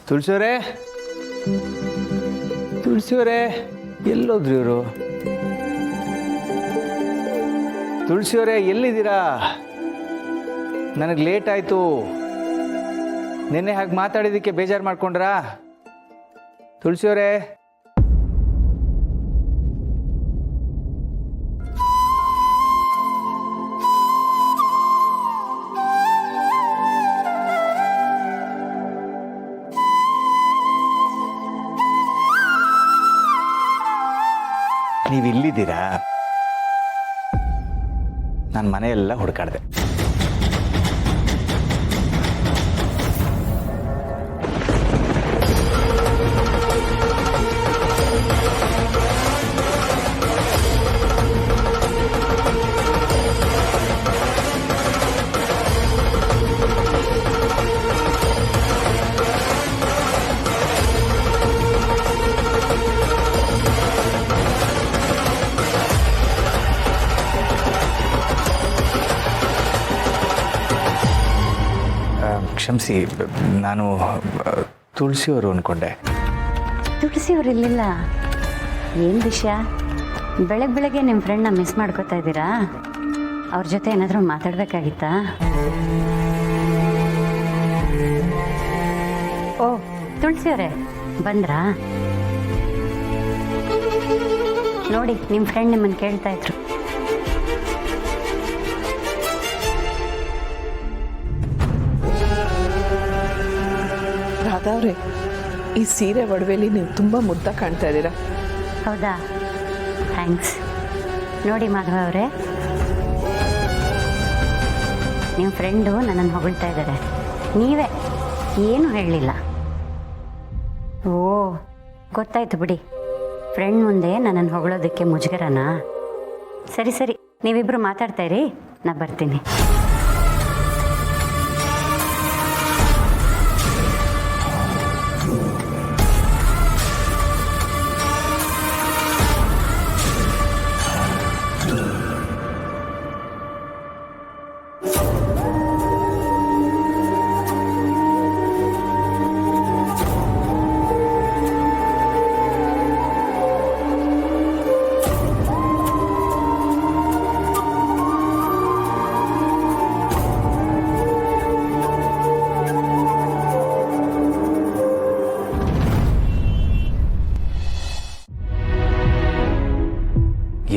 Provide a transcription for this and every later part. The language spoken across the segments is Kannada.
ತುಳಸಿಯವರೇ, ತುಳಸಿಯವರೇ, ಎಲ್ಲೋದ್ರಿ ಇವರು? ತುಳಸಿಯವರೇ, ಎಲ್ಲಿದ್ದೀರಾ? ನನಗೆ ಲೇಟ್ ಆಯಿತು. ನಿನ್ನೆ ಹಾಗೆ ಮಾತಾಡಿದ್ದಕ್ಕೆ ಬೇಜಾರು ಮಾಡ್ಕೊಂಡ್ರಾ? ತುಳಸಿಯವರೇ, ನೀವು ಇಲ್ಲಿದ್ದೀರಾ? ನಾನು ಮನೆಯೆಲ್ಲ ಹುಡುಕಾಡಿದೆ. ಕ್ಷಮಿಸಿ, ನಾನು ತುಳಸಿಯವರು ಅಂದ್ಕೊಂಡೆ. ತುಳಸಿಯವರು ಇರಲಿಲ್ಲ. ಏನು ವಿಷಯ? ಬೆಳಗ್ಗೆ ನಿಮ್ಮ ಫ್ರೆಂಡ್ನ ಮಿಸ್ ಮಾಡ್ಕೋತಾ ಇದ್ದೀರಾ? ಅವ್ರ ಜೊತೆ ಏನಾದರೂ ಮಾತಾಡಬೇಕಾಗಿತ್ತಾ? ಓ, ತುಳಸಿಯವರೇ ಬಂದ್ರಾ? ನೋಡಿ, ನಿಮ್ಮ ಫ್ರೆಂಡ್ ನಿಮ್ಮನ್ನು ಕೇಳ್ತಾ ಇದ್ರು. ರಾಧಾವ್ರೆ, ಈ ಸೀರೆ ಒಡವೆಲಿ ನೀವು ತುಂಬ ಮುದ್ದ ಕಾಣ್ತಾ ಇದ್ದೀರಾ. ಹೌದಾ? ಥ್ಯಾಂಕ್ಸ್. ನೋಡಿ ಮಾಧವ ಅವರೇ, ನಿಮ್ಮ ಫ್ರೆಂಡು ನನ್ನನ್ನು ಹೊಗಳ್ತಾ ಇದ್ದಾರೆ. ನೀವೇ ಏನೂ ಹೇಳಲಿಲ್ಲ. ಓ, ಗೊತ್ತಾಯ್ತು ಬಿಡಿ. ಫ್ರೆಂಡ್ ಮುಂದೆ ನನ್ನನ್ನು ಹೊಗಳೋದಕ್ಕೆ ಮುಜುಗರನಾ? ಸರಿ ಸರಿ, ನೀವಿಬ್ಬರು ಮಾತಾಡ್ತಾ ಇರಿ, ನಾ ಬರ್ತೀನಿ.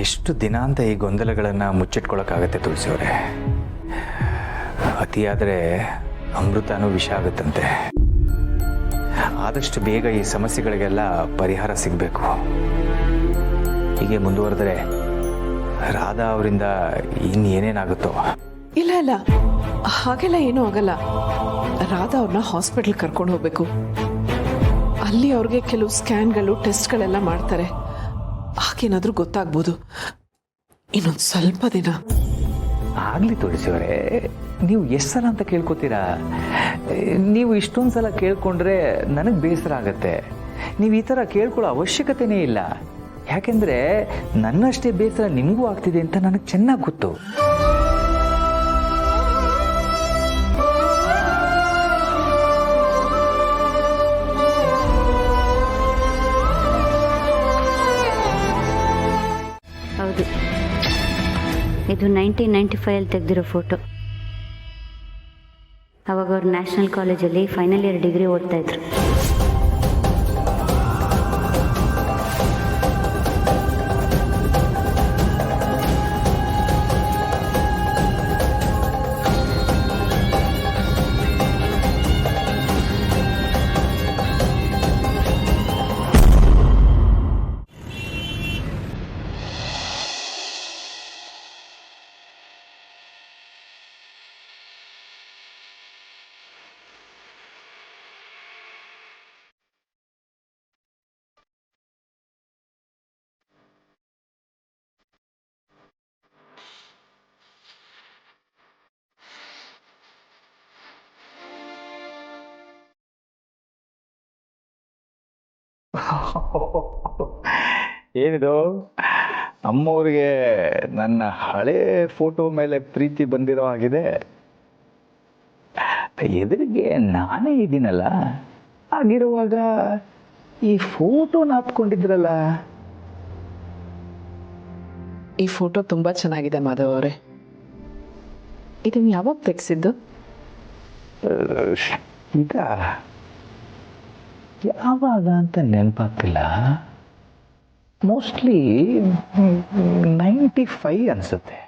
ಎಷ್ಟು ದಿನ ಅಂತ ಈ ಗೊಂದಲಗಳನ್ನು ಮುಚ್ಚಿಟ್ಕೊಳ್ಳೋಕ್ಕಾಗತ್ತೆ ತುಳಸಿಯವರೇ? ಅತಿಯಾದರೆ ಅಮೃತನೂ ವಿಷ ಆಗುತ್ತಂತೆ. ಆದಷ್ಟು ಬೇಗ ಈ ಸಮಸ್ಯೆಗಳಿಗೆಲ್ಲ ಪರಿಹಾರ ಸಿಗಬೇಕು. ಹೀಗೆ ಮುಂದುವರೆದರೆ ರಾಧಾ ಅವರಿಂದ ಇನ್ನೇನೇನಾಗುತ್ತೋ. ಇಲ್ಲ ಇಲ್ಲ, ಹಾಗೆಲ್ಲ ಏನೂ ಆಗಲ್ಲ. ರಾಧಾ ಅವ್ರನ್ನ ಹಾಸ್ಪಿಟಲ್ ಕರ್ಕೊಂಡು ಹೋಗ್ಬೇಕು. ಅಲ್ಲಿ ಅವ್ರಿಗೆ ಕೆಲವು ಸ್ಕ್ಯಾನ್ಗಳು, ಟೆಸ್ಟ್ಗಳೆಲ್ಲ ಮಾಡ್ತಾರೆ. ಹಾಗೇನಾದ್ರೂ ಗೊತ್ತಾಗ್ಬೋದು. ಇನ್ನೊಂದು ಸ್ವಲ್ಪ ದಿನ ಆಗಲಿ ತುಳಸಿಯವರೇ, ನೀವು ಎಷ್ಟು ಸಲ ಅಂತ ಕೇಳ್ಕೊತೀರಾ? ನೀವು ಇಷ್ಟೊಂದು ಸಲ ಕೇಳ್ಕೊಂಡ್ರೆ ನನಗೆ ಬೇಸರ ಆಗತ್ತೆ. ನೀವು ಈ ಥರ ಕೇಳ್ಕೊಳ್ಳೋ ಅವಶ್ಯಕತೆನೇ ಇಲ್ಲ. ಯಾಕೆಂದರೆ ನನ್ನಷ್ಟೇ ಬೇಸರ ನಿಮಗೂ ಆಗ್ತಿದೆ ಅಂತ ನನಗೆ ಚೆನ್ನಾಗಿ ಗೊತ್ತು. ಹೌದು, ಇದು 1995 ತೆಗೆದಿರೋ ಫೋಟೋ. ಅವಾಗ ಅವ್ರು ನ್ಯಾಷನಲ್ ಕಾಲೇಜಲ್ಲಿ ಫೈನಲ್ ಇಯರ್ ಡಿಗ್ರಿ ಓದ್ತಾ ಇದ್ರು. ಏನಿದು, ಅಮ್ಮವ್ರಿಗೆ ನನ್ನ ಹಳೆ ಫೋಟೋ ಮೇಲೆ ಪ್ರೀತಿ ಬಂದಿರೋ ಹಾಗಿದೆ. ಎದುರಿಗೆ ನಾನೇ ಇದ್ದೀನಲ್ಲ, ಆಗಿರುವಾಗ ಈ ಫೋಟೋನ ಹಾಕ್ಕೊಂಡಿದ್ರಲ್ಲ, ಈ ಫೋಟೋ ತುಂಬ ಚೆನ್ನಾಗಿದೆ ಮಾಧವ್ ಅವರೇ. ಇದನ್ನು ಯಾವಾಗ ತೆಗೆಸಿದ್ದು? ಈಗ ಯಾವಾಗ ಅಂತ ನೆನಪಾಗ್ತಿಲ್ಲ. ಮೋಸ್ಟ್ಲಿ 95 ಅನ್ಸುತ್ತೆ.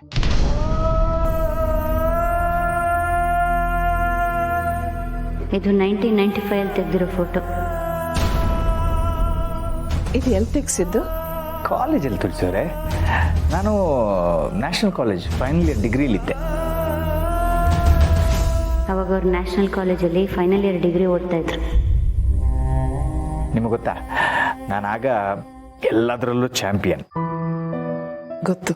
ಇದು 1995 ಅಲ್ಲಿ ತೆಗೆದಿರೋ ಫೋಟೋ. ಇದು ಎಲ್ಲಿ ತೆಗೆಸಿದ್ದು? ಕಾಲೇಜಲ್ಲಿ ತುಳಸಿಯವರೇ, ನಾನು ನ್ಯಾಷನಲ್ ಕಾಲೇಜ್ ಫೈನಲ್ ಇಯರ್ ಡಿಗ್ರಿಲಿದ್ದೆ. ಅವಾಗ ಅವ್ರು ನ್ಯಾಷನಲ್ ಕಾಲೇಜಲ್ಲಿ ಫೈನಲ್ ಇಯರ್ ಡಿಗ್ರಿ ಓದ್ತಾ ಇದ್ರು. ನಿಮಗೆ ಗೊತ್ತಾ, ನಾನಾಗ ಎಲ್ಲದರಲ್ಲೂ ಚಾಂಪಿಯನ್. ಗೊತ್ತು.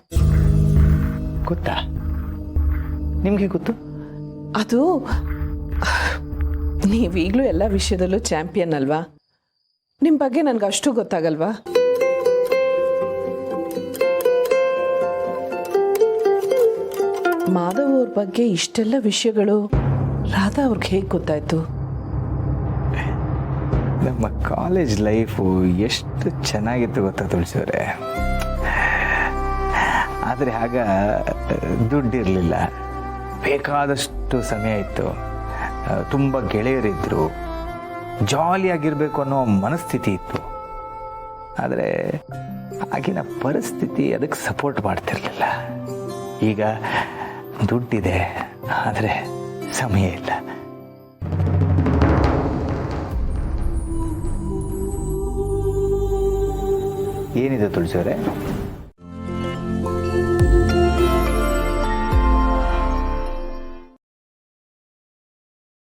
ಗೊತ್ತಾ? ನಿಮಗೆ ಗೊತ್ತು? ಅದು ನೀವೀಗಲೂ ಎಲ್ಲ ವಿಷಯದಲ್ಲೂ ಚಾಂಪಿಯನ್ ಅಲ್ವಾ? ನಿಮ್ಮ ಬಗ್ಗೆ ನನಗೆ ಅಷ್ಟು ಗೊತ್ತಾಗಲ್ವಾ? ಮಾಧವ್ ಅವ್ರ ಬಗ್ಗೆ ಇಷ್ಟೆಲ್ಲ ವಿಷಯಗಳು ರಾಧಾ ಅವ್ರಿಗೆ ಹೇಗೆ ಗೊತ್ತಾಯ್ತು? ನಮ್ಮ ಕಾಲೇಜ್ ಲೈಫು ಎಷ್ಟು ಚೆನ್ನಾಗಿತ್ತು ಗೊತ್ತಾ ತುಳಸಿಯವರೇ. ಆದರೆ ಆಗ ದುಡ್ಡಿರಲಿಲ್ಲ, ಬೇಕಾದಷ್ಟು ಸಮಯ ಇತ್ತು, ತುಂಬ ಗೆಳೆಯರಿದ್ದರು, ಜಾಲಿಯಾಗಿರಬೇಕು ಅನ್ನೋ ಮನಸ್ಥಿತಿ ಇತ್ತು. ಆದರೆ ಆಗಿನ ಪರಿಸ್ಥಿತಿ ಅದಕ್ಕೆ ಸಪೋರ್ಟ್ ಮಾಡ್ತಿರಲಿಲ್ಲ. ಈಗ ದುಡ್ಡಿದೆ, ಆದರೆ ಸಮಯ ಇಲ್ಲ. ಏನಿದೆ ತುಳಸಿಯವರೇ?